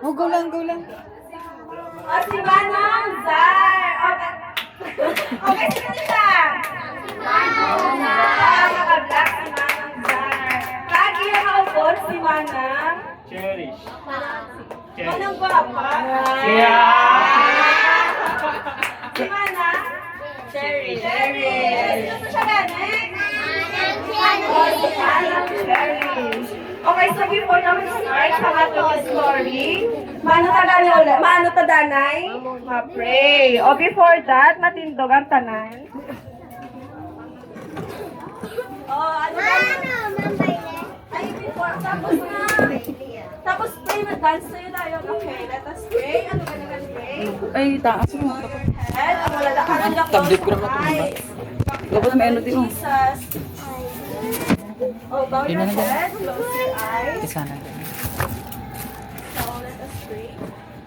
Oh, go lang, go lang. O, si Manang Zar. Okay, sino siya? Manang Zar. Nakablock si Manang Zar. Lagi yung nakabot si Manang. Cherish. Manang Guapa. Si Manang. Cherry. Sino to siya galing? Okay, so before naman start sa ating story, maano tadanay? Ma-pray. O before that, matindog ang tanan. Ano ba? Ay, before, tapos pray, mag-dance tayo. Okay, let us pray. Ano ka naman pray? Ay, taas mo. And ang malalakaran na Tablet ko naman ito. Dapat may ano din mo. Jesus. Oh, bow your Yun na lang. head, close your eyes. Isa na. So let us pray.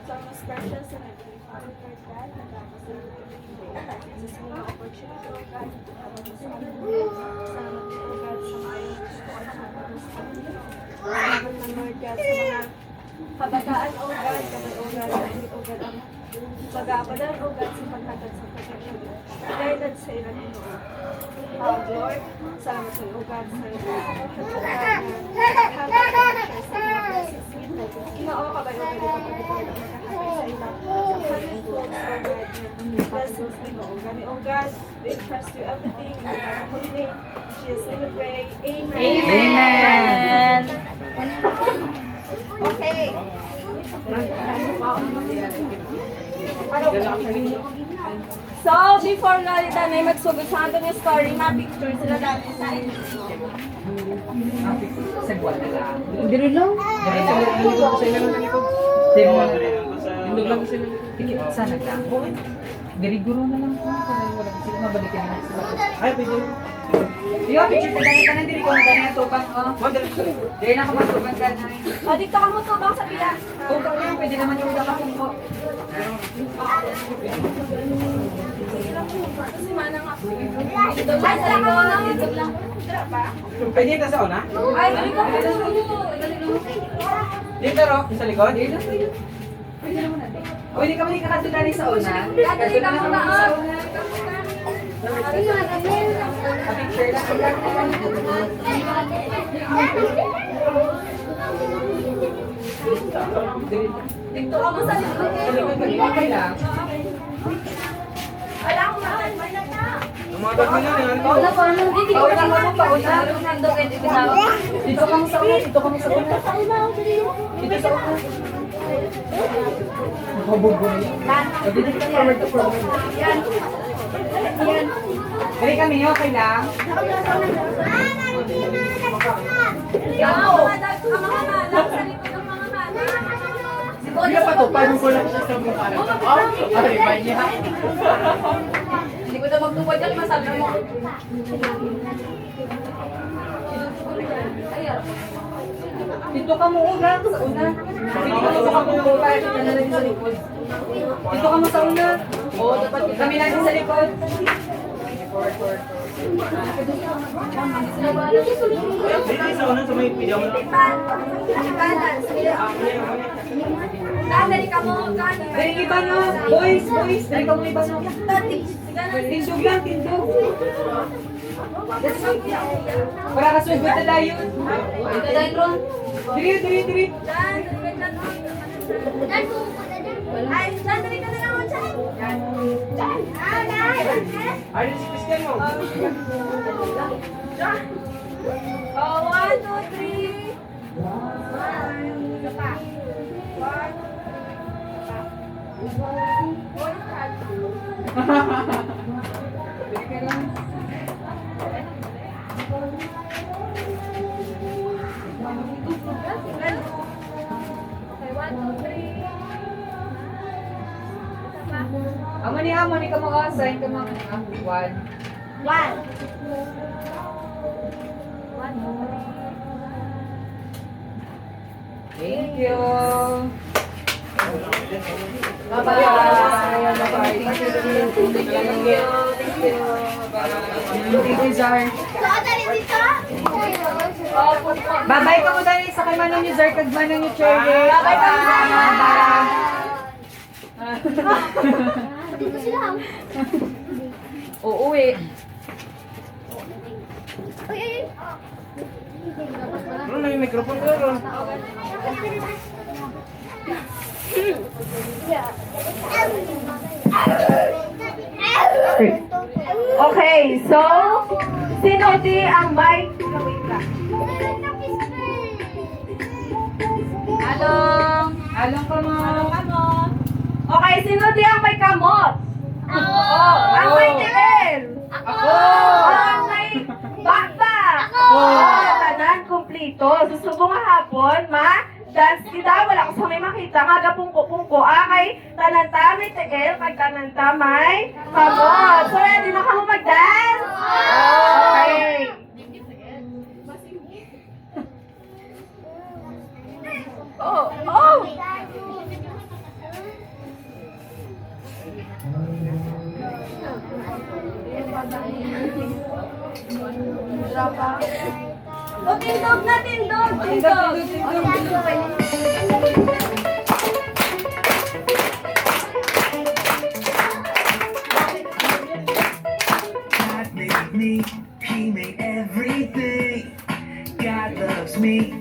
So most precious and heavenly Father, Lord God, natapos na ito today. Jesus, may opportunity, O God, to have us on the way. Salamat po, O God, sa mayong gusto at sa pag-study. Salamat na, Lord God, sa mga kabataan, O God, kamay, O God, na hindi, O God, ang pag-aapalan, O God, sa pagkatag sa protection. Guided sa ilan, Lord, salamat sa iyo, God, sa iyo. Kinao ka ba yung pwede ka pag-ipon na magkakapay sa iba? Blessings din, O God. O God, we trust you everything. In the holy name, Jesus, we pray. Amen. Amen. Okay. So, before Lolita na magsugod sa atin yung story, ma-picture sila dati sa Sagwal na lang. Dili lang. Dili lang. Dili lang. Sana lang. Dili guro na lang. Wala kasi mabalikin na sila. Ay, pwede. Yo, picture ka ganito na dili ko na ganito tupan ko. Dili na ako magtupan ka na. O, dito ka mo tubang sa bila. Kung pwede naman yung ulang akong ko. Si Manang ako. Ay, salamat ko lang. Ito lang. Tira pa. Pwede ka sa una? Ay, dali ka. Dito ro, sa likod? Dili lang. Pwede naman natin. O, hindi ka man ikakatulali sa una. Dali ka muna. Sa una. Picture lang. Dito ka mo sa likod. Okay lang. Alam mo, Manang. Tumatag mo na yan. Pauna pa nang dito. Pauna mo, pauna. Dito ka mo sa una. Dito ka mo sa una. Dito sa una. Nakabubo na yan. O, dito ka forward to forward. Yan. Yan. Dali kami, okay lang? Ikaw. Ang mga malang sa likod ng mga malang. Hindi pa to, paano ko lang siya sa mukha na ito? Ay, ba niya? Hindi ko na magtupad yan, masabi mo. Dito ka mo una, sa una. Dito ka mo sa kabubuka, kita na lang sa likod. Dito ka mo sa una. Oo, dapat kami natin sa likod. Dito sa una, sa may pidaw na. Dali ka mo. Dali iba no, boys, dali ka mo iba no. Tindog lang, tindog. Para kasugod na tayo. Ito tayo, Ron. Diri. Ay, dali ka na lang ako dyan. Ay, si Christian mo. Oh, 1, 2, 3. Isa pa. 1, 2, 3. Amo ni ka mag-assign ka mga one. 1. Thank you. Bye-bye. Bye-bye. Thank you. Thank you. Bye-bye. Thank you, Zar. So, dali dito. Babay ka mo dali sa kay Manong ni Zer, kag Manong ni Cherry. Babay ka mo dali. Dito sila. Uuwi. Uy, uy, uy. Ano na yung microphone ko? Okay, so, sino di ang mic? Wait lang. Along. Along ka mo. Okay, sino di ang may kamot? Ako. Ang may tiil? Ako. Ang may bakba? Ako. Tanan, kumplito. Susubong nga hapon, ma? Dance kita, wala ko sa may makita. Kaga pungko-pungko. Kay tananta may tiil, kay tananta may kamot. So, ready na ka mo mag-dance? Okay. Oh, oh! Oh, tindog na, tindog! Tindog! God made me, He made everything. God loves me,